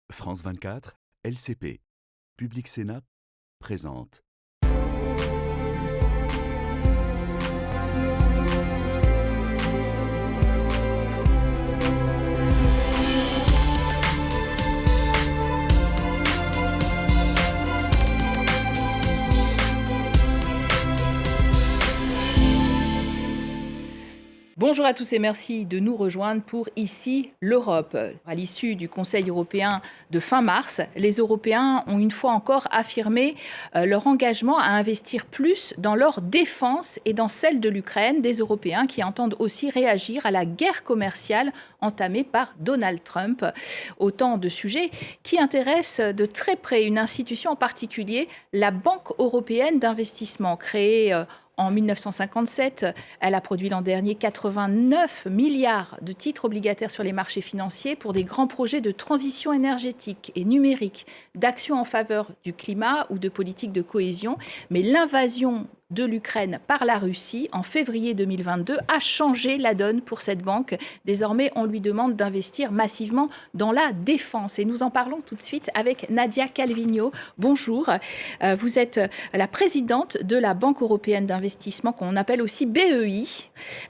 France 24, LCP, Public Sénat présente. Bonjour à tous et merci de nous rejoindre pour Ici l'Europe. À l'issue du Conseil européen de fin mars, les Européens ont une fois encore affirmé leur engagement à investir plus dans leur défense et dans celle de l'Ukraine, des Européens qui entendent aussi réagir à la guerre commerciale entamée par Donald Trump. Autant de sujets qui intéressent de très près une institution en particulier, la Banque européenne d'investissement, créée en 1957, elle a produit l'an dernier 89 milliards de titres obligataires sur les marchés financiers pour des grands projets de transition énergétique et numérique, d'action en faveur du climat ou de politique de cohésion. Mais l'invasion de l'Ukraine par la Russie en février 2022 a changé la donne pour cette banque. Désormais, on lui demande d'investir massivement dans la défense. Et nous en parlons tout de suite avec Nadia Calviño. Bonjour. Vous êtes la présidente de la Banque européenne d'investissement, qu'on appelle aussi BEI.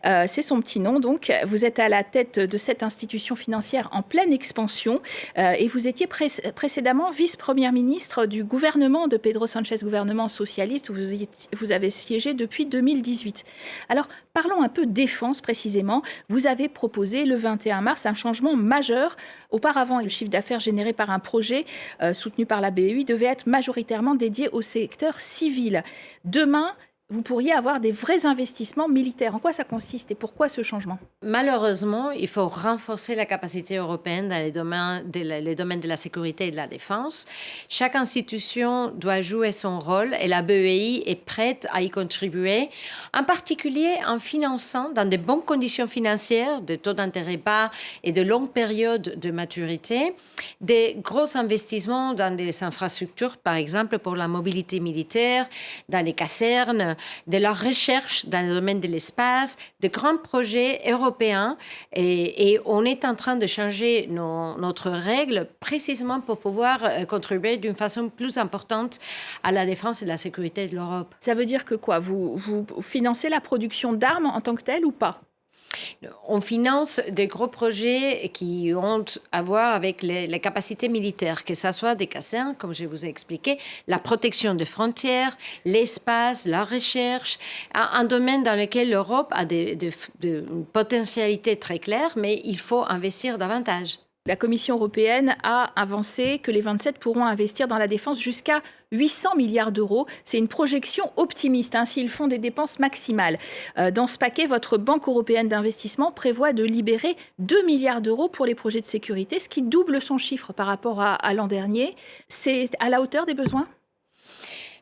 C'est son petit nom. Donc, vous êtes à la tête de cette institution financière en pleine expansion. Et vous étiez précédemment vice-première ministre du gouvernement de Pedro Sánchez, gouvernement socialiste. Vous avez siégé depuis 2018. Alors, parlons un peu défense précisément. Vous avez proposé le 21 mars un changement majeur. Auparavant, le chiffre d'affaires généré par un projet soutenu par la BEI devait être majoritairement dédié au secteur civil. Demain, vous pourriez avoir des vrais investissements militaires. En quoi ça consiste et pourquoi ce changement ? Malheureusement, il faut renforcer la capacité européenne dans les domaines de la sécurité et de la défense. Chaque institution doit jouer son rôle et la BEI est prête à y contribuer, en particulier en finançant dans de bonnes conditions financières, de taux d'intérêt bas et de longues périodes de maturité, des gros investissements dans des infrastructures, par exemple pour la mobilité militaire, dans les casernes, de la recherche dans le domaine de l'espace, de grands projets européens. Et on est en train de changer notre règle précisément pour pouvoir contribuer d'une façon plus importante à la défense et la sécurité de l'Europe. Ça veut dire que quoi ? Vous financez la production d'armes en tant que telle ou pas ? On finance des gros projets qui ont à voir avec les capacités militaires, que ce soit des casernes, comme je vous ai expliqué, la protection des frontières, l'espace, la recherche, un domaine dans lequel l'Europe a des potentialités très claires, mais il faut investir davantage. La Commission européenne a avancé que les 27 pourront investir dans la défense jusqu'à 800 milliards d'euros. C'est une projection optimiste, s'ils font des dépenses maximales. Dans ce paquet, votre Banque européenne d'investissement prévoit de libérer 2 milliards d'euros pour les projets de sécurité, ce qui double son chiffre par rapport à l'an dernier. C'est à la hauteur des besoins ?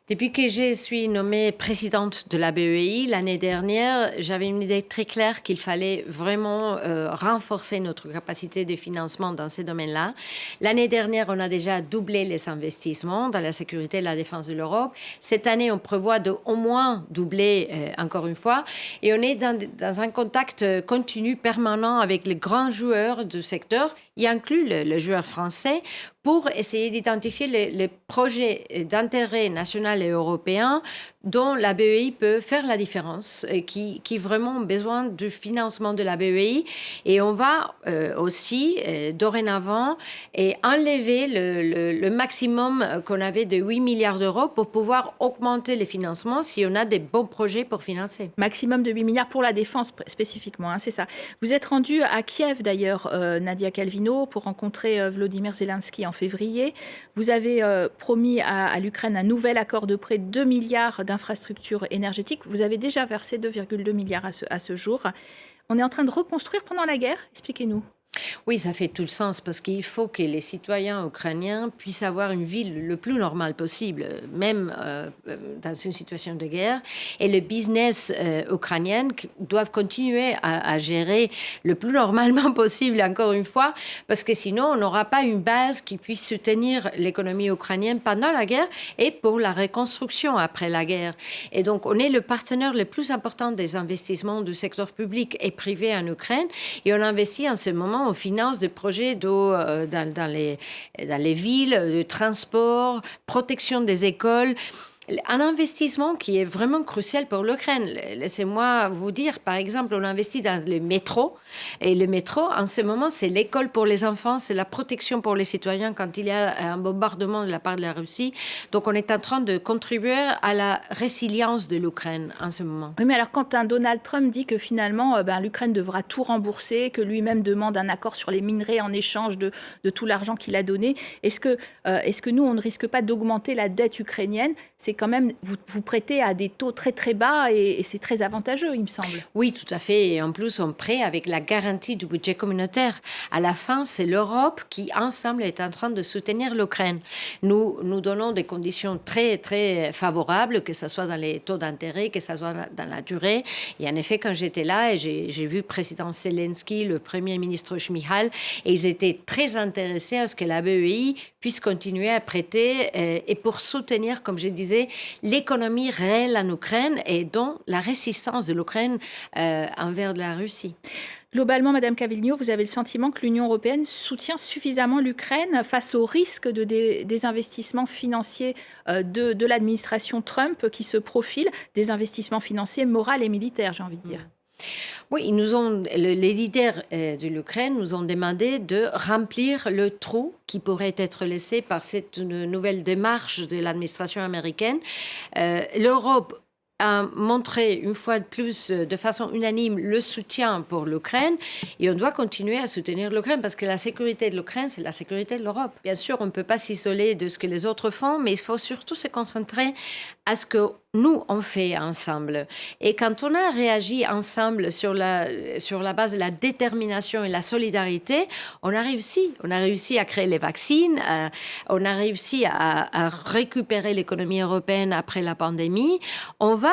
Depuis que je suis nommée présidente de la BEI l'année dernière, j'avais une idée très claire qu'il fallait vraiment renforcer notre capacité de financement dans ces domaines-là. L'année dernière, on a déjà doublé les investissements dans la sécurité et la défense de l'Europe. Cette année, on prévoit de au moins doubler encore une fois. Et on est dans un contact continu, permanent avec les grands joueurs du secteur, y inclut le joueur français, pour essayer d'identifier les projets d'intérêt national et européen dont la BEI peut faire la différence, et qui vraiment ont besoin du financement de la BEI. Et on va aussi, dorénavant, enlever le maximum qu'on avait de 8 milliards d'euros pour pouvoir augmenter les financements si on a des bons projets pour financer. Maximum de 8 milliards pour la défense spécifiquement, c'est ça. Vous êtes rendu à Kiev d'ailleurs, Nadia Calviño, pour rencontrer Volodymyr Zelensky en février. Vous avez promis à l'Ukraine un nouvel accord de prêt de 2 milliards d'infrastructures énergétiques. Vous avez déjà versé 2,2 milliards à ce jour. On est en train de reconstruire pendant la guerre ? Expliquez-nous. Oui, ça fait tout le sens parce qu'il faut que les citoyens ukrainiens puissent avoir une vie le plus normale possible, même dans une situation de guerre. Et le business ukrainien doit continuer à gérer le plus normalement possible, encore une fois, parce que sinon, on n'aura pas une base qui puisse soutenir l'économie ukrainienne pendant la guerre et pour la reconstruction après la guerre. Et donc, on est le partenaire le plus important des investissements du secteur public et privé en Ukraine et on investit en ce moment on finance des projets d'eau dans les villes, de transport, protection des écoles. Un investissement qui est vraiment crucial pour l'Ukraine. Laissez-moi vous dire, par exemple, on investit dans le métro. Et le métro, en ce moment, c'est l'école pour les enfants, c'est la protection pour les citoyens quand il y a un bombardement de la part de la Russie. Donc, on est en train de contribuer à la résilience de l'Ukraine en ce moment. Oui, mais alors quand un Donald Trump dit que finalement, l'Ukraine devra tout rembourser, que lui-même demande un accord sur les minerais en échange de tout l'argent qu'il a donné, est-ce que nous, on ne risque pas d'augmenter la dette ukrainienne ? C'est quand même, vous prêtez à des taux très très bas et c'est très avantageux, il me semble. Oui, tout à fait. Et en plus, on prête avec la garantie du budget communautaire. À la fin, c'est l'Europe qui, ensemble, est en train de soutenir l'Ukraine. Nous donnons des conditions très très favorables, que ce soit dans les taux d'intérêt, que ce soit dans la durée. Et en effet, quand j'étais là, et j'ai vu le président Zelensky, le premier ministre Shmyhal, et ils étaient très intéressés à ce que la BEI puisse continuer à prêter et pour soutenir, comme je disais, l'économie réelle en Ukraine et donc la résistance de l'Ukraine envers la Russie. Globalement, Madame Cavigno, vous avez le sentiment que l'Union européenne soutient suffisamment l'Ukraine face au risque de des investissements financiers de l'administration Trump qui se profilent, des investissements financiers, moraux et militaires, j'ai envie de dire. Oui, les leaders de l'Ukraine nous ont demandé de remplir le trou qui pourrait être laissé par cette nouvelle démarche de l'administration américaine. L'Europe a montré une fois de plus, de façon unanime, le soutien pour l'Ukraine. Et on doit continuer à soutenir l'Ukraine parce que la sécurité de l'Ukraine, c'est la sécurité de l'Europe. Bien sûr, on ne peut pas s'isoler de ce que les autres font, mais il faut surtout se concentrer à ce que nous, on fait ensemble. Et quand on a réagi ensemble sur la base de la détermination et la solidarité, on a réussi. On a réussi à créer les vaccins, on a réussi à récupérer l'économie européenne après la pandémie. On va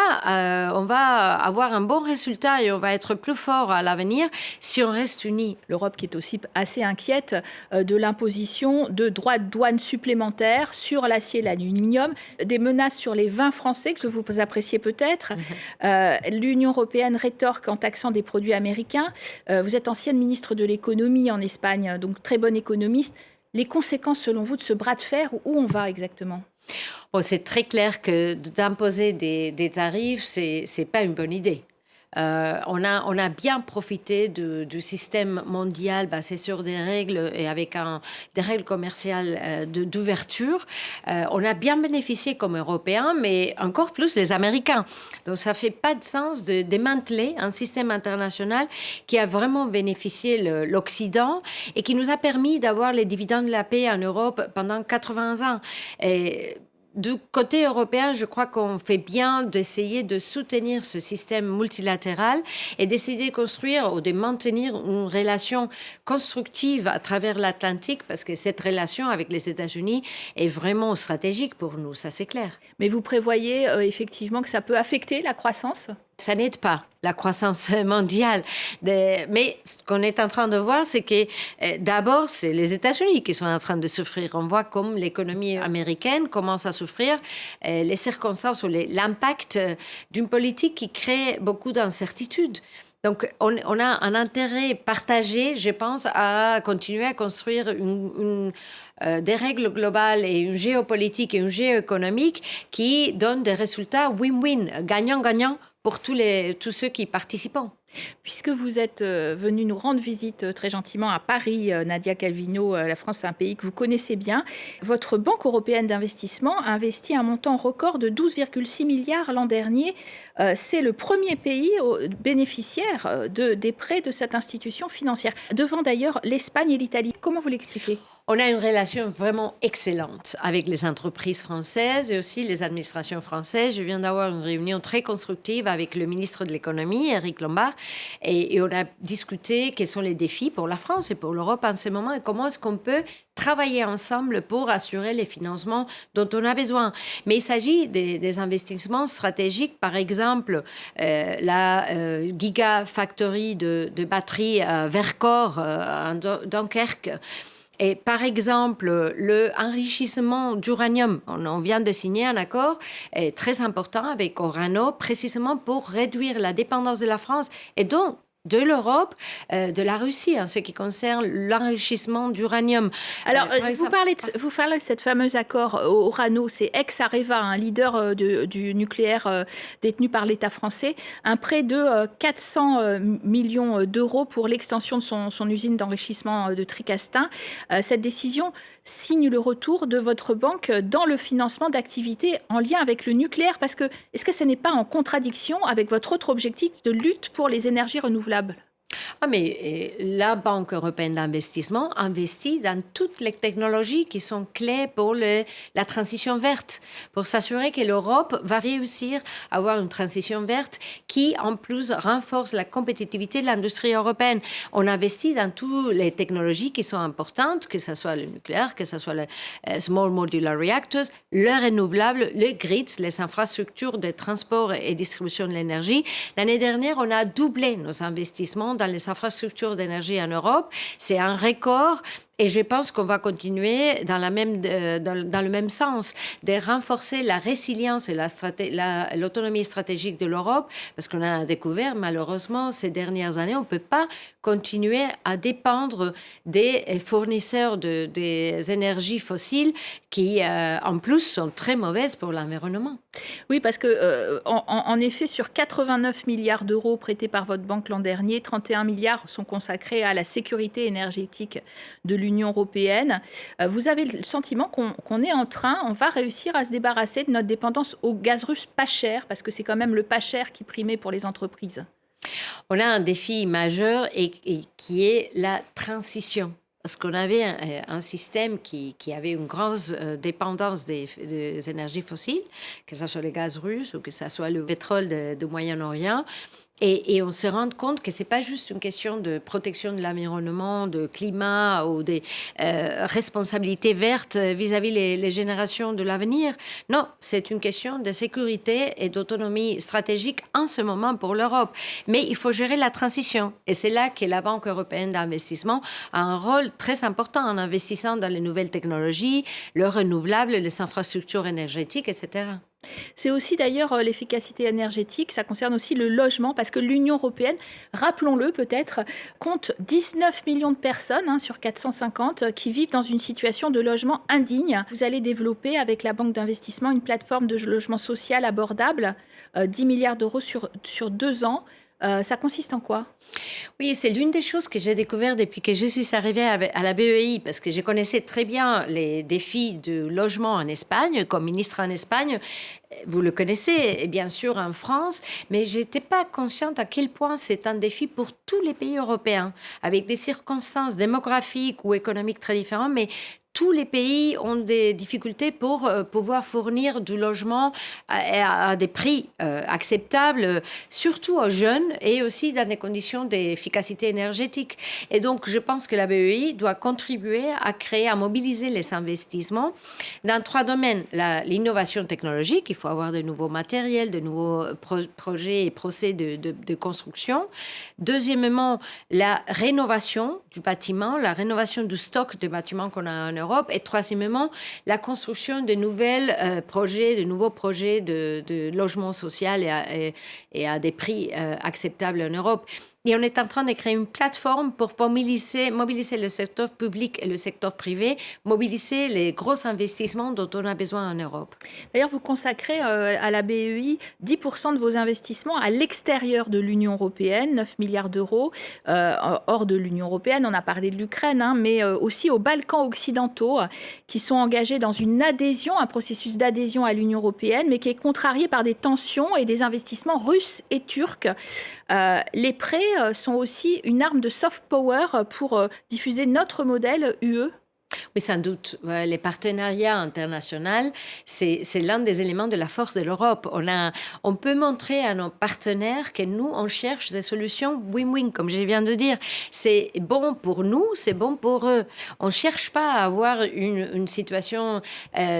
avoir un bon résultat et on va être plus fort à l'avenir si on reste unis. L'Europe qui est aussi assez inquiète de l'imposition de droits de douane supplémentaires sur l'acier et l'aluminium, des menaces sur les vins français que vous appréciez peut-être. L'Union européenne rétorque en taxant des produits américains. Vous êtes ancienne ministre de l'économie en Espagne, donc très bonne économiste. Les conséquences, selon vous, de ce bras de fer, où on va exactement ? Bon, c'est très clair que d'imposer des tarifs, c'est pas une bonne idée. On a bien profité du système mondial basé sur des règles et avec des règles commerciales d'ouverture. On a bien bénéficié comme Européens, mais encore plus les Américains. Donc ça fait pas de sens de démanteler un système international qui a vraiment bénéficié l'Occident et qui nous a permis d'avoir les dividendes de la paix en Europe pendant 80 ans. Et du côté européen, je crois qu'on fait bien d'essayer de soutenir ce système multilatéral et d'essayer de construire ou de maintenir une relation constructive à travers l'Atlantique parce que cette relation avec les États-Unis est vraiment stratégique pour nous, ça c'est clair. Mais vous prévoyez effectivement que ça peut affecter la croissance ? Ça n'aide pas la croissance mondiale. Mais ce qu'on est en train de voir, c'est que d'abord, c'est les États-Unis qui sont en train de souffrir. On voit comme l'économie américaine commence à souffrir, les circonstances ou l'impact d'une politique qui crée beaucoup d'incertitudes. Donc, on a un intérêt partagé, je pense, à continuer à construire des règles globales et une géopolitique et une géoéconomique qui donnent des résultats win-win, gagnant-gagnant pour tous ceux qui participent. Puisque vous êtes venue nous rendre visite très gentiment à Paris, Nadia Calvino, la France, c'est un pays que vous connaissez bien. Votre Banque européenne d'investissement a investi un montant record de 12,6 milliards l'an dernier. C'est le premier pays bénéficiaire des prêts de cette institution financière, devant d'ailleurs l'Espagne et l'Italie. Comment vous l'expliquez ? On a une relation vraiment excellente avec les entreprises françaises et aussi les administrations françaises. Je viens d'avoir une réunion très constructive avec le ministre de l'économie, Éric Lombard, et on a discuté quels sont les défis pour la France et pour l'Europe en ce moment et comment est-ce qu'on peut travailler ensemble pour assurer les financements dont on a besoin. Mais il s'agit des investissements stratégiques, par exemple la Gigafactory de batteries Vercors en Dunkerque. Et par exemple, le enrichissement d'uranium, on vient de signer un accord très important avec Orano, précisément pour réduire la dépendance de la France et donc de l'Europe, de la Russie, en ce qui concerne l'enrichissement d'uranium. Alors, vous parlez de cet fameux accord Orano, c'est ex-Areva, un leader du nucléaire détenu par l'État français, un prêt de 400 millions d'euros pour l'extension de son usine d'enrichissement de Tricastin. Cette décision signe le retour de votre banque dans le financement d'activités en lien avec le nucléaire, parce que est-ce que ce n'est pas en contradiction avec votre autre objectif de lutte pour les énergies renouvelables ? Mais la Banque européenne d'investissement investit dans toutes les technologies qui sont clés pour la transition verte, pour s'assurer que l'Europe va réussir à avoir une transition verte qui, en plus, renforce la compétitivité de l'industrie européenne. On investit dans toutes les technologies qui sont importantes, que ce soit le nucléaire, que ce soit le Small Modular Reactors, le renouvelable, les grids, les infrastructures de transport et distribution de l'énergie. L'année dernière, on a doublé nos investissements dans les infrastructures d'énergie en Europe. C'est un record. Et je pense qu'on va continuer dans le même sens, de renforcer la résilience et l'autonomie stratégique de l'Europe, parce qu'on a découvert, malheureusement, ces dernières années, on ne peut pas continuer à dépendre des fournisseurs des énergies fossiles qui, en plus, sont très mauvaises pour l'environnement. Oui, parce que, en effet, sur 89 milliards d'euros prêtés par votre banque l'an dernier, 31 milliards sont consacrés à la sécurité énergétique de l'Union européenne. Vous avez le sentiment qu'on est on va réussir à se débarrasser de notre dépendance au gaz russe pas cher, parce que c'est quand même le pas cher qui primait pour les entreprises. On a un défi majeur et qui est la transition. Parce qu'on avait un système qui avait une grosse dépendance des énergies fossiles, que ce soit le gaz russe ou que ce soit le pétrole du Moyen-Orient. Et on se rend compte que ce n'est pas juste une question de protection de l'environnement, de climat ou des responsabilités vertes vis-à-vis les générations de l'avenir. Non, c'est une question de sécurité et d'autonomie stratégique en ce moment pour l'Europe. Mais il faut gérer la transition. Et c'est là que la Banque européenne d'investissement a un rôle très important en investissant dans les nouvelles technologies, le renouvelable, les infrastructures énergétiques, etc. C'est aussi d'ailleurs l'efficacité énergétique, ça concerne aussi le logement, parce que l'Union européenne, rappelons-le peut-être, compte 19 millions de personnes sur 450 qui vivent dans une situation de logement indigne. Vous allez développer avec la Banque d'investissement une plateforme de logement social abordable, 10 milliards d'euros sur 2 ans. Ça consiste en quoi ? Oui, c'est l'une des choses que j'ai découvert depuis que je suis arrivée à la BEI, parce que je connaissais très bien les défis de logement en Espagne, comme ministre en Espagne. Vous le connaissez, et bien sûr, en France, mais je n'étais pas consciente à quel point c'est un défi pour tous les pays européens, avec des circonstances démographiques ou économiques très différentes, mais tous les pays ont des difficultés pour pouvoir fournir du logement à des prix acceptables, surtout aux jeunes et aussi dans des conditions d'efficacité énergétique. Et donc, je pense que la BEI doit contribuer à créer, à mobiliser les investissements dans 3 domaines. L'innovation technologique, il faut avoir de nouveaux matériels, de nouveaux projets et procès de construction. Deuxièmement, la rénovation du bâtiment, la rénovation du stock de bâtiments qu'on a en Europe. Et troisièmement, la construction de nouveaux projets de logement social et à des prix acceptables en Europe. Et on est en train de créer une plateforme pour mobiliser le secteur public et le secteur privé, mobiliser les gros investissements dont on a besoin en Europe. D'ailleurs, vous consacrez à la BEI 10% de vos investissements à l'extérieur de l'Union européenne, 9 milliards d'euros, hors de l'Union européenne. On a parlé de l'Ukraine, mais aussi aux Balkans occidentaux, qui sont engagés dans un processus d'adhésion à l'Union européenne, mais qui est contrarié par des tensions et des investissements russes et turcs. Les prêts sont aussi une arme de soft power pour diffuser notre modèle UE. Oui, sans doute. Les partenariats internationaux, c'est l'un des éléments de la force de l'Europe. On peut montrer à nos partenaires que nous, on cherche des solutions win-win, comme je viens de dire. C'est bon pour nous, c'est bon pour eux. On ne cherche pas à avoir une situation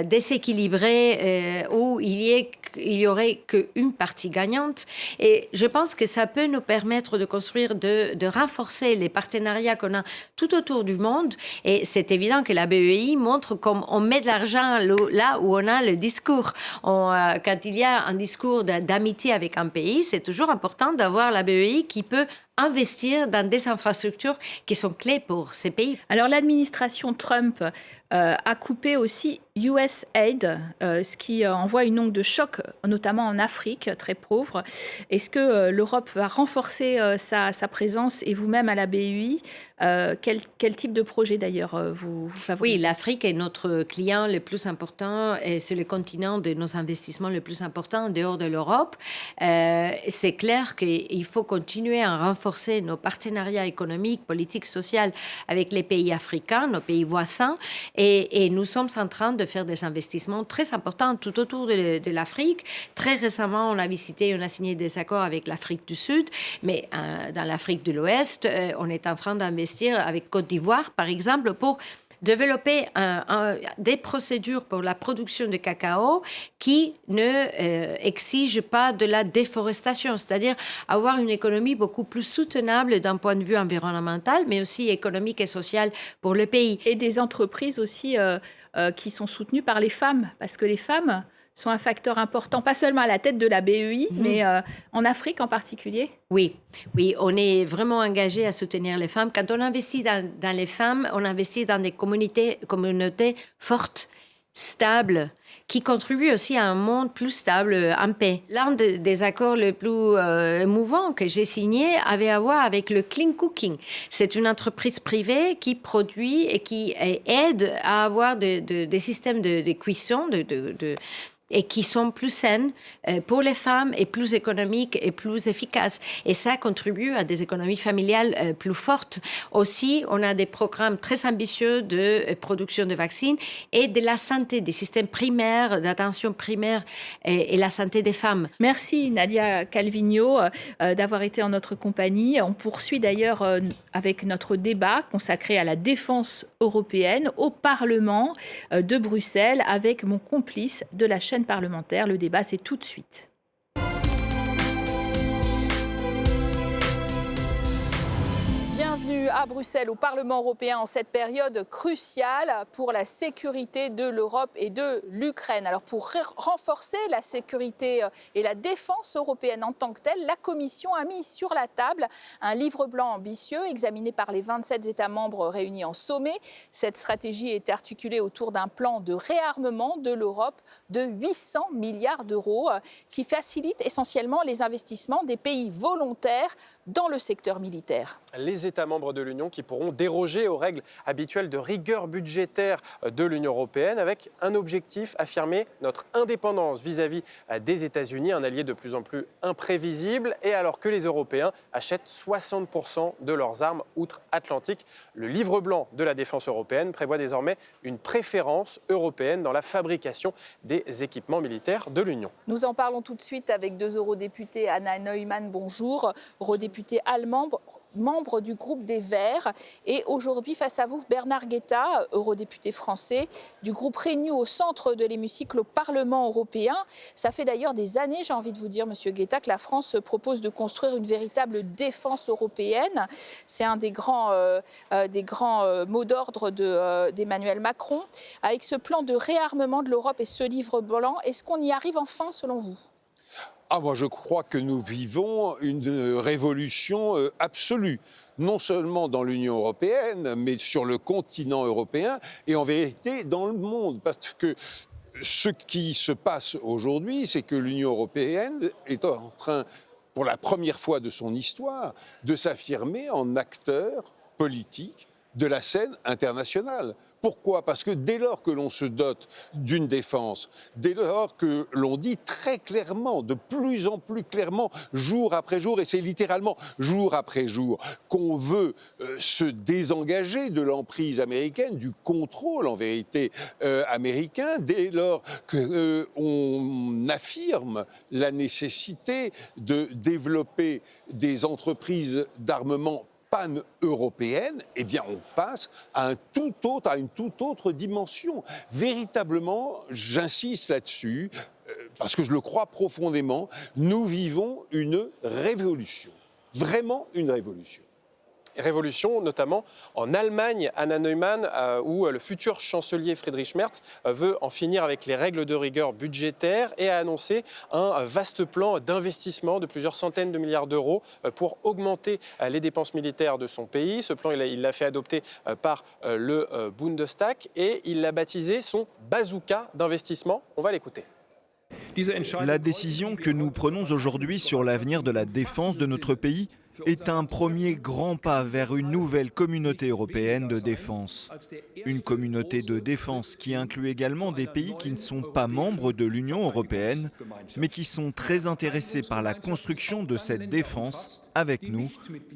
déséquilibrée où il y aurait qu'une partie gagnante. Et je pense que ça peut nous permettre de construire, de renforcer les partenariats qu'on a tout autour du monde. Et c'est évident que la BEI montre qu'on met de l'argent là où on a le discours. Quand il y a un discours d'amitié avec un pays, c'est toujours important d'avoir la BEI qui peut investir dans des infrastructures qui sont clés pour ces pays. Alors l'administration Trump a coupé aussi USAID, ce qui envoie une onde de choc, notamment en Afrique, très pauvre. Est-ce que l'Europe va renforcer sa présence et vous-même à la BEI quel type de projet d'ailleurs vous favorisez? Oui, l'Afrique est notre client le plus important et c'est le continent de nos investissements le plus important en dehors de l'Europe. C'est clair qu'il faut continuer à renforcer nos partenariats économiques, politiques, sociaux avec les pays africains, nos pays voisins. Et nous sommes en train de faire des investissements très importants tout autour de l'Afrique. Très récemment, on a visité, on a signé des accords avec l'Afrique du Sud, mais dans l'Afrique de l'Ouest, on est en train d'investir avec Côte d'Ivoire, par exemple, pour développer des procédures pour la production de cacao qui ne exigent pas de la déforestation, c'est-à-dire avoir une économie beaucoup plus soutenable d'un point de vue environnemental, mais aussi économique et social pour le pays. Et des entreprises aussi qui sont soutenues par les femmes, parce que les femmes sont un facteur important, pas seulement à la tête de la BEI, mais en Afrique en particulier. Oui, on est vraiment engagé à soutenir les femmes. Quand on investit dans les femmes, on investit dans des communautés fortes, stables, qui contribuent aussi à un monde plus stable, en paix. L'un des accords les plus émouvants que j'ai signé avait à voir avec le Clean Cooking. C'est une entreprise privée qui produit et qui aide à avoir des systèmes de cuisson, et qui sont plus saines pour les femmes et plus économiques et plus efficaces. Et ça contribue à des économies familiales plus fortes. Aussi, on a des programmes très ambitieux de production de vaccins et de la santé, des systèmes primaires, d'attention primaire et la santé des femmes. Merci Nadia Calviño d'avoir été en notre compagnie. On poursuit d'ailleurs avec notre débat consacré à la défense européenne au Parlement de Bruxelles avec mon complice de la chaîne parlementaire. Le débat, c'est tout de suite. Bienvenue à Bruxelles, au Parlement européen, en cette période cruciale pour la sécurité de l'Europe et de l'Ukraine. Alors, pour renforcer la sécurité et la défense européenne en tant que telle, la Commission a mis sur la table un livre blanc ambitieux examiné par les 27 États membres réunis en sommet. Cette stratégie est articulée autour d'un plan de réarmement de l'Europe de 800 milliards d'euros qui facilite essentiellement les investissements des pays volontaires dans le secteur militaire. Les États membres de l'Union qui pourront déroger aux règles habituelles de rigueur budgétaire de l'Union européenne avec un objectif, affirmer notre indépendance vis-à-vis des États-Unis, un allié de plus en plus imprévisible, et alors que les Européens achètent 60% de leurs armes outre-Atlantique. Le livre blanc de la défense européenne prévoit désormais une préférence européenne dans la fabrication des équipements militaires de l'Union. Nous en parlons tout de suite avec deux eurodéputés. Anna Neumann, bonjour, eurodéputée allemande, membre du groupe des Verts. Et aujourd'hui, face à vous, Bernard Guetta, eurodéputé français du groupe Renew au centre de l'hémicycle au Parlement européen. Ça fait d'ailleurs des années, j'ai envie de vous dire, Monsieur Guetta, que la France propose de construire une véritable défense européenne. C'est un des grands mots d'ordre d'Emmanuel Macron. Avec ce plan de réarmement de l'Europe et ce livre blanc, est-ce qu'on y arrive enfin, selon vous ? Moi, je crois que nous vivons une révolution absolue, non seulement dans l'Union européenne, mais sur le continent européen et en vérité dans le monde. Parce que ce qui se passe aujourd'hui, c'est que l'Union européenne est en train, pour la première fois de son histoire, de s'affirmer en acteur politique de la scène internationale. Pourquoi ? Parce que dès lors que l'on se dote d'une défense, dès lors que l'on dit très clairement, de plus en plus clairement, jour après jour, et c'est littéralement jour après jour, qu'on veut se désengager de l'emprise américaine, du contrôle en vérité américain, dès lors qu'on affirme la nécessité de développer des entreprises d'armement pan-européenne, eh bien on passe à une toute autre dimension. Véritablement, j'insiste là-dessus, parce que je le crois profondément, nous vivons une révolution. Vraiment une révolution. Révolution, notamment en Allemagne, Anna Neumann, où le futur chancelier Friedrich Merz veut en finir avec les règles de rigueur budgétaire et a annoncé un vaste plan d'investissement de plusieurs centaines de milliards d'euros pour augmenter les dépenses militaires de son pays. Ce plan, il l'a fait adopter par le Bundestag et il l'a baptisé son bazooka d'investissement. On va l'écouter. La décision que nous prenons aujourd'hui sur l'avenir de la défense de notre pays est un premier grand pas vers une nouvelle communauté européenne de défense. Une communauté de défense qui inclut également des pays qui ne sont pas membres de l'Union européenne, mais qui sont très intéressés par la construction de cette défense avec nous,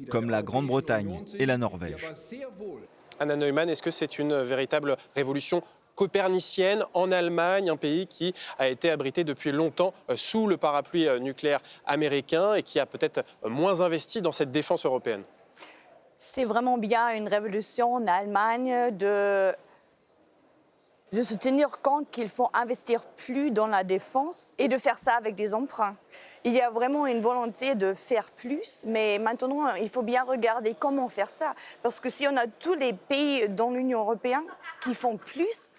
comme la Grande-Bretagne et la Norvège. Anna Neumann, est-ce que c'est une véritable révolution copernicienne en Allemagne, un pays qui a été abrité depuis longtemps sous le parapluie nucléaire américain et qui a peut-être moins investi dans cette défense européenne? C'est vraiment bien une révolution en Allemagne de se tenir compte qu'il faut investir plus dans la défense et de faire ça avec des emprunts. Il y a vraiment une volonté de faire plus, mais maintenant, il faut bien regarder comment faire ça. Parce que si on a tous les pays dans l'Union européenne qui font plus,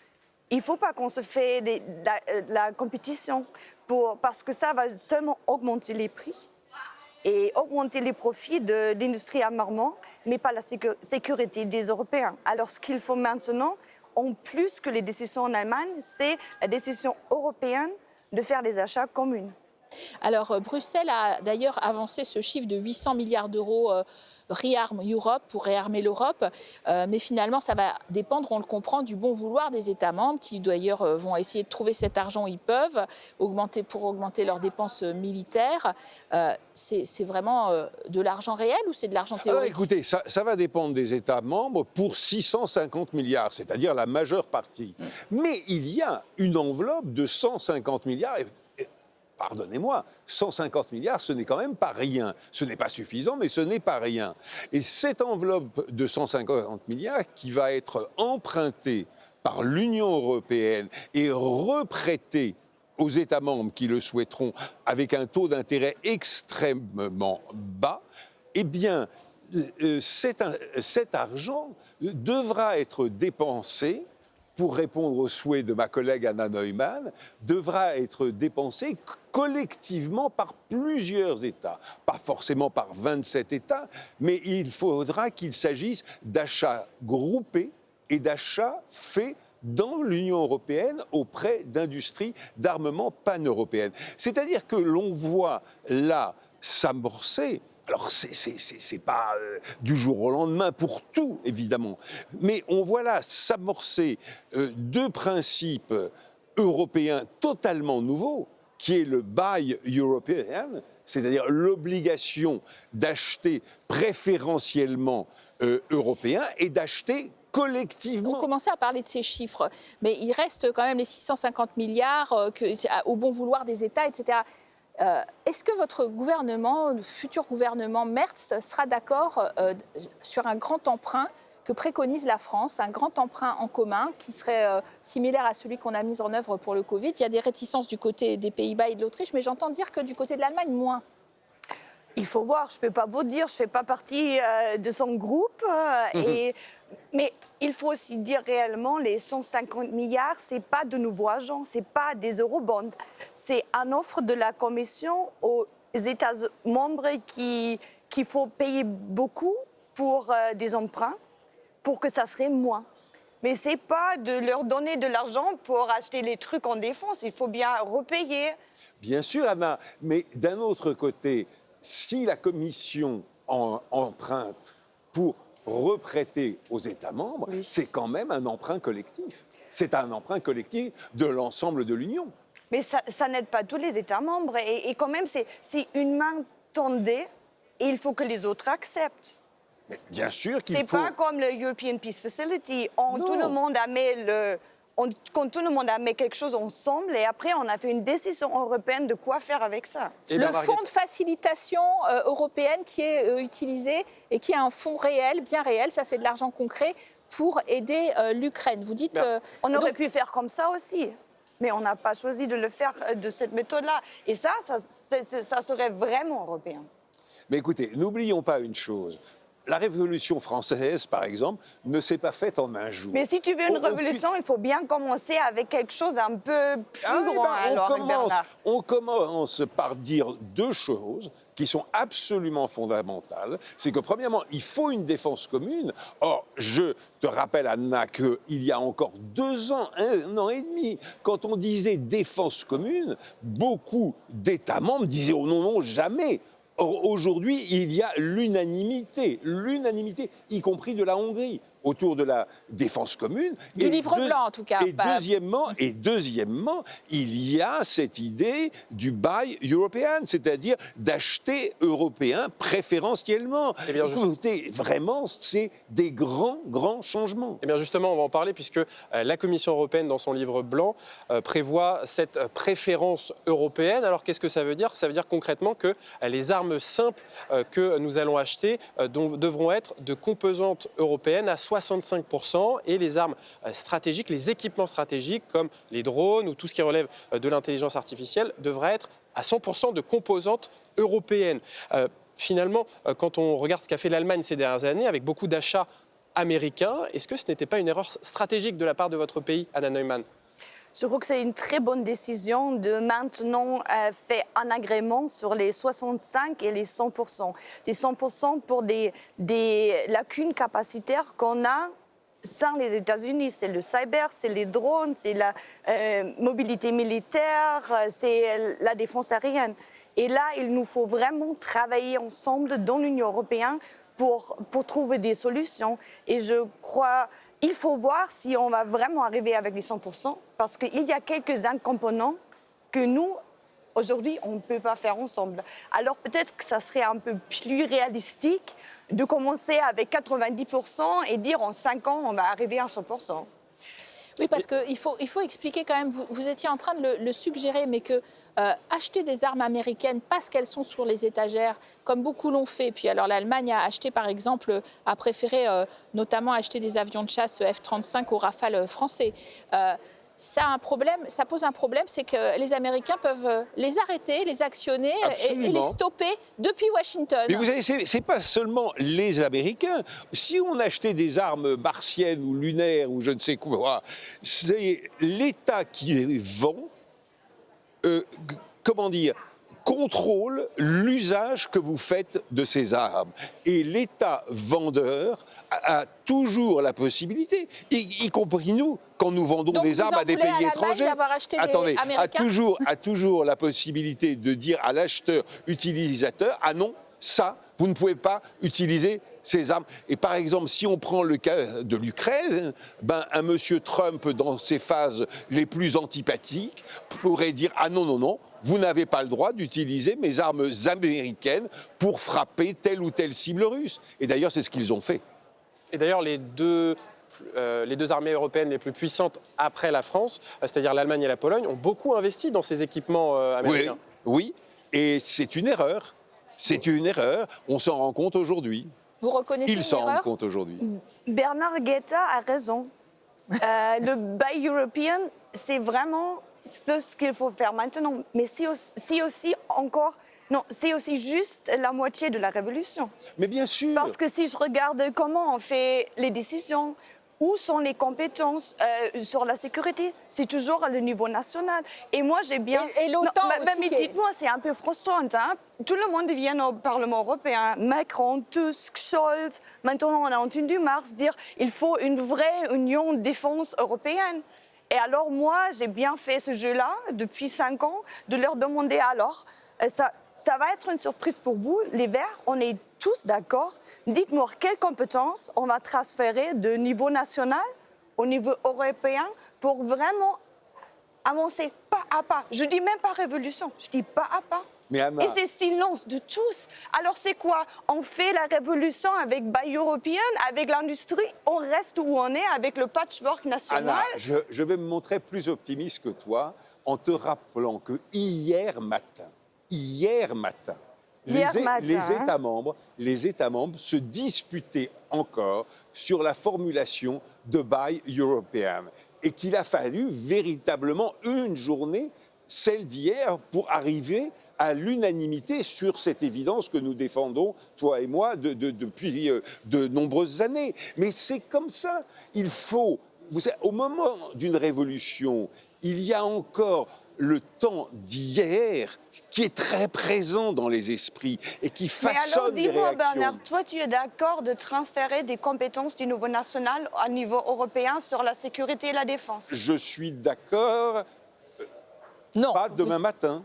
il ne faut pas qu'on se fait la compétition parce que ça va seulement augmenter les prix et augmenter les profits de l'industrie armement, mais pas la sécurité des Européens. Alors ce qu'il faut maintenant, en plus que les décisions en Allemagne, c'est la décision européenne de faire des achats communs. Alors Bruxelles a d'ailleurs avancé ce chiffre de 800 milliards d'euros Rearm Europe pour réarmer l'Europe, mais finalement ça va dépendre, on le comprend, du bon vouloir des États membres qui d'ailleurs vont essayer de trouver cet argent où ils peuvent pour augmenter leurs dépenses militaires. C'est vraiment de l'argent réel ou c'est de l'argent théorique? Alors écoutez, ça va dépendre des États membres pour 650 milliards, c'est-à-dire la majeure partie. Mais il y a une enveloppe de 150 milliards. Pardonnez-moi, 150 milliards, ce n'est quand même pas rien. Ce n'est pas suffisant, mais ce n'est pas rien. Et cette enveloppe de 150 milliards qui va être empruntée par l'Union européenne et reprêtée aux États membres qui le souhaiteront avec un taux d'intérêt extrêmement bas, eh bien, cet argent devra être dépensé, pour répondre aux souhaits de ma collègue Anna Neumann, devra être dépensé collectivement par plusieurs États. Pas forcément par 27 États, mais il faudra qu'il s'agisse d'achats groupés et d'achats faits dans l'Union européenne auprès d'industries d'armement pan-européennes. C'est-à-dire que l'on voit là s'amorcer. Alors, c'est pas du jour au lendemain pour tout, évidemment, mais on voit là s'amorcer deux principes européens totalement nouveaux, qui est le Buy European, c'est-à-dire l'obligation d'acheter préférentiellement européen et d'acheter collectivement. On commençait à parler de ces chiffres, mais il reste quand même les 650 milliards au bon vouloir des États, etc. Est-ce que votre gouvernement, le futur gouvernement Merz, sera d'accord sur un grand emprunt que préconise la France, un grand emprunt en commun qui serait similaire à celui qu'on a mis en œuvre pour le Covid? Il y a des réticences du côté des Pays-Bas et de l'Autriche, mais j'entends dire que du côté de l'Allemagne, moins. Il faut voir, je ne peux pas vous dire, je ne fais pas partie de son groupe. Mais il faut aussi dire réellement, les 150 milliards, ce n'est pas de nouveaux agents, ce n'est pas des eurobonds. C'est une offre de la Commission aux États membres qu'il faut payer beaucoup pour des emprunts, pour que ça serait moins. Mais ce n'est pas de leur donner de l'argent pour acheter les trucs en défense, il faut bien repayer. Bien sûr, Anna, mais d'un autre côté, si la Commission emprunte pour reprêter aux États membres, oui, c'est quand même un emprunt collectif. C'est un emprunt collectif de l'ensemble de l'Union. Mais ça n'aide pas tous les États membres. Et quand même, c'est une main tendue et il faut que les autres acceptent. Mais bien sûr qu'il faut... C'est pas comme le European Peace Facility. Tout le monde a mis quand tout le monde a mis quelque chose ensemble et après on a fait une décision européenne de quoi faire avec ça. Le fonds de facilitation européenne qui est utilisé et qui est un fonds réel, bien réel, ça c'est de l'argent concret pour aider l'Ukraine. Vous dites... on aurait pu faire comme ça aussi, mais on n'a pas choisi de le faire de cette méthode-là. Et ça serait vraiment européen. Mais écoutez, n'oublions pas une chose. la Révolution française, par exemple, ne s'est pas faite en un jour. Mais si tu veux une révolution, il faut bien commencer avec quelque chose un peu plus grand. On commence par dire deux choses qui sont absolument fondamentales. C'est que, premièrement, il faut une défense commune. Or, je te rappelle, Anna, qu'il y a encore 2 ans, 1 an et demi, quand on disait défense commune, beaucoup d'États membres disaient oh non, non, jamais. Or, aujourd'hui, il y a l'unanimité, y compris de la Hongrie, autour de la défense commune. Du livre blanc, en tout cas. Et deuxièmement, il y a cette idée du buy European, c'est-à-dire d'acheter européen préférentiellement. Eh bien, écoutez, vraiment, c'est des grands changements. Eh bien justement, on va en parler puisque la Commission européenne, dans son livre blanc, prévoit cette préférence européenne. Alors qu'est-ce que ça veut dire ? Ça veut dire concrètement que les armes simples que nous allons acheter devront être de composantes européennes à 65%, et les armes stratégiques, les équipements stratégiques comme les drones ou tout ce qui relève de l'intelligence artificielle devraient être à 100% de composantes européennes. Finalement, quand on regarde ce qu'a fait l'Allemagne ces dernières années avec beaucoup d'achats américains, est-ce que ce n'était pas une erreur stratégique de la part de votre pays, Anna Neumann ? Je crois que c'est une très bonne décision de maintenant faire un agrément sur les 65 et les 100%. Les 100% pour des lacunes capacitaires qu'on a sans les États-Unis. C'est le cyber, c'est les drones, c'est la mobilité militaire, c'est la défense aérienne. Et là, il nous faut vraiment travailler ensemble dans l'Union européenne pour trouver des solutions. Et je crois il faut voir si on va vraiment arriver avec les 100%, parce qu'il y a quelques composants que nous, aujourd'hui, on ne peut pas faire ensemble. Alors peut-être que ça serait un peu plus réalistique de commencer avec 90% et dire en 5 ans, on va arriver à 100%. Oui, parce qu'il faut expliquer quand même, vous étiez en train de le suggérer, mais que acheter des armes américaines parce qu'elles sont sur les étagères, comme beaucoup l'ont fait, puis alors l'Allemagne a acheté par exemple, a préféré notamment acheter des avions de chasse F-35 aux Rafales français. Ça pose un problème, c'est que les Américains peuvent les arrêter, les actionner et les stopper depuis Washington. Mais vous savez, c'est pas seulement les Américains. Si on achetait des armes martiennes ou lunaires ou je ne sais quoi, c'est l'État qui les vend, contrôle l'usage que vous faites de ces armes. Et l'État vendeur a toujours la possibilité, y compris nous, quand nous vendons des armes à des pays étrangers, a toujours la possibilité de dire à l'acheteur utilisateur, ah non, ça, vous ne pouvez pas utiliser ces armes. Et par exemple, si on prend le cas de l'Ukraine, un monsieur Trump, dans ses phases les plus antipathiques, pourrait dire « Ah non, non, non, vous n'avez pas le droit d'utiliser mes armes américaines pour frapper telle ou telle cible russe. » Et d'ailleurs, c'est ce qu'ils ont fait. Et d'ailleurs, les deux armées européennes les plus puissantes après la France, c'est-à-dire l'Allemagne et la Pologne, ont beaucoup investi dans ces équipements américains. Oui, et c'est une erreur. C'est une erreur. On s'en rend compte aujourd'hui. Vous reconnaissez Ils s'en rendent compte aujourd'hui. Bernard Guetta a raison. Le Buy European, c'est vraiment ce qu'il faut faire maintenant. Mais c'est aussi juste la moitié de la révolution. Mais bien sûr. Parce que si je regarde comment on fait les décisions, où sont les compétences sur la sécurité, c'est toujours à le niveau national. Et moi, j'ai bien... Et l'OTAN aussi. Mais dites-moi, c'est un peu frustrant. Hein? Tout le monde vient au Parlement européen. Macron, Tusk, Scholz. Maintenant, on a entendu Mars dire qu'il faut une vraie union de défense européenne. Et alors, moi, j'ai bien fait ce jeu-là depuis 5 ans, de leur demander alors... Ça va être une surprise pour vous, les Verts, on est tous d'accord. Dites-moi quelles compétences on va transférer de niveau national au niveau européen pour vraiment avancer pas à pas. Je dis même pas révolution, je dis pas à pas. Mais Anna... Et c'est silence de tous. Alors c'est quoi? On fait la révolution avec Buy European, avec l'industrie, on reste où on est avec le patchwork national. Anna, je vais me montrer plus optimiste que toi en te rappelant que hier matin, les États membres se disputaient encore sur la formulation de Buy European et qu'il a fallu véritablement une journée celle d'hier pour arriver à l'unanimité sur cette évidence que nous défendons, toi et moi, depuis de nombreuses années. Mais c'est comme ça. Il faut, vous savez, au moment d'une révolution, il y a encore le temps d'hier qui est très présent dans les esprits et qui façonne les réactions. Mais alors, dis-moi, Bernard, toi, tu es d'accord de transférer des compétences du niveau national à niveau européen sur la sécurité et la défense? Je suis d'accord. Non. Pas demain matin.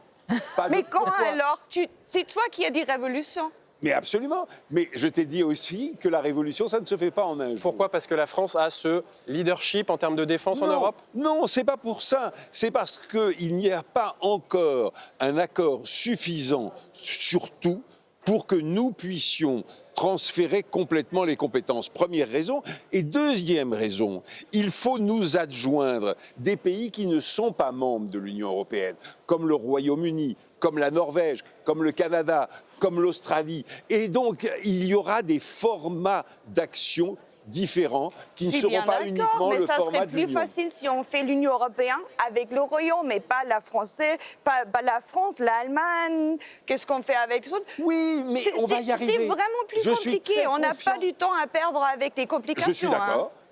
Mais quand alors? C'est toi qui as dit révolution. Mais absolument. Mais je t'ai dit aussi que la révolution, ça ne se fait pas en un jour. Pourquoi? Parce que la France a ce leadership en termes de défense en Europe? Non, c'est pas pour ça. C'est parce qu'il n'y a pas encore un accord suffisant sur tout pour que nous puissions transférer complètement les compétences. Première raison. Et deuxième raison, il faut nous adjoindre des pays qui ne sont pas membres de l'Union européenne, comme le Royaume-Uni, comme la Norvège, comme le Canada, comme l'Australie. Et donc, il y aura des formats d'action différents qui ne seront pas uniquement le format de l'Union. Mais ça serait plus facile si on fait l'Union européenne avec le Royaume, mais pas la France, l'Allemagne. Qu'est-ce qu'on fait avec les autres? Oui, mais on va y arriver. C'est vraiment plus compliqué. On n'a pas du temps à perdre avec les complications.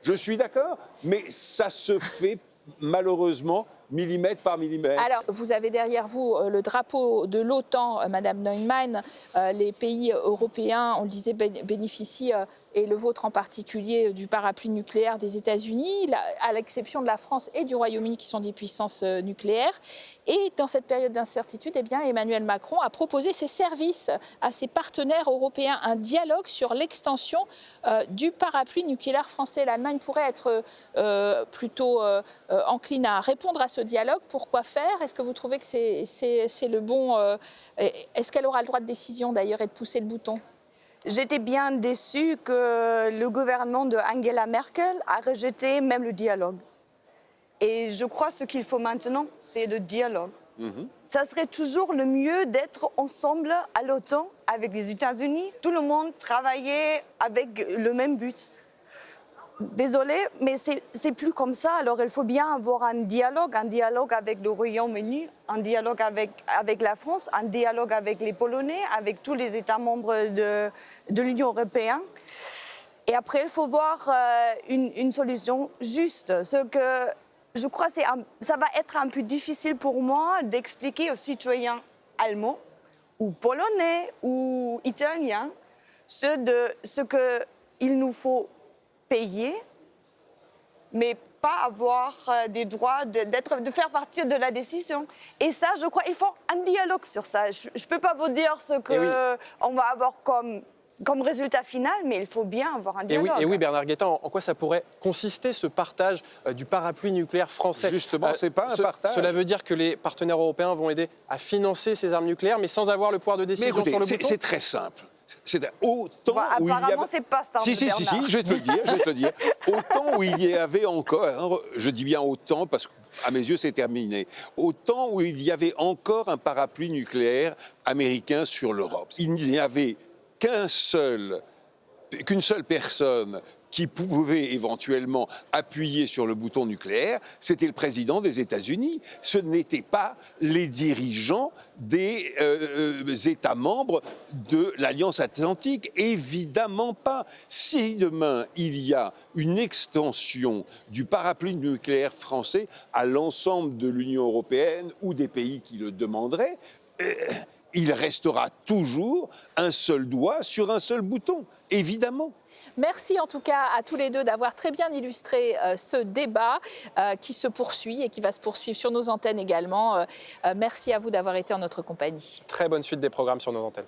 Je suis d'accord, mais ça se fait malheureusement millimètre par millimètre. Alors, vous avez derrière vous le drapeau de l'OTAN, Madame Neumann. Les pays européens, on le disait, bénéficient, et le vôtre en particulier, du parapluie nucléaire des États-Unis, à l'exception de la France et du Royaume-Uni qui sont des puissances nucléaires. Et dans cette période d'incertitude, eh bien, Emmanuel Macron a proposé ses services à ses partenaires européens, un dialogue sur l'extension du parapluie nucléaire français. L'Allemagne pourrait être plutôt encline à répondre à ce dialogue. Pourquoi faire? Est-ce que vous trouvez que c'est le bon... Est-ce qu'elle aura le droit de décision d'ailleurs et de pousser le bouton? J'étais bien déçue que le gouvernement de Angela Merkel a rejeté même le dialogue. Et je crois que ce qu'il faut maintenant, c'est le dialogue. Ça serait toujours le mieux d'être ensemble à l'OTAN avec les États-Unis. Tout le monde travailler avec le même but. Désolée, mais c'est plus comme ça. Alors il faut bien avoir un dialogue avec le Royaume-Uni, un dialogue avec la France, un dialogue avec les Polonais, avec tous les États membres de l'Union européenne. Et après, il faut voir une solution juste. Ce que je crois, ça va être un peu difficile pour moi d'expliquer aux citoyens allemands ou polonais ou italiens ce qu'il nous faut payer, mais pas avoir des droits de faire partie de la décision. Et ça, je crois, il faut un dialogue sur ça. Je ne peux pas vous dire ce qu'on va avoir comme résultat final, mais il faut bien avoir un dialogue. Et oui, Bernard Guetta, en quoi ça pourrait consister, ce partage du parapluie nucléaire français? Justement, c'est pas un partage. Cela veut dire que les partenaires européens vont aider à financer ces armes nucléaires, mais sans avoir le pouvoir de décision sur le bouton? C'est très simple. C'est autant où apparemment, c'est pas simple. Si, je vais te le dire. Autant où il y avait encore, je dis bien autant parce qu'à mes yeux c'est terminé, autant où il y avait encore un parapluie nucléaire américain sur l'Europe. Il n'y avait qu'une seule personne qui pouvait éventuellement appuyer sur le bouton nucléaire, c'était le président des États-Unis. Ce n'étaient pas les dirigeants des États membres de l'Alliance Atlantique. Évidemment pas. Si demain, il y a une extension du parapluie nucléaire français à l'ensemble de l'Union européenne ou des pays qui le demanderaient, il restera toujours un seul doigt sur un seul bouton, évidemment. Merci en tout cas à tous les deux d'avoir très bien illustré ce débat qui se poursuit et qui va se poursuivre sur nos antennes également. Merci à vous d'avoir été en notre compagnie. Très bonne suite des programmes sur nos antennes.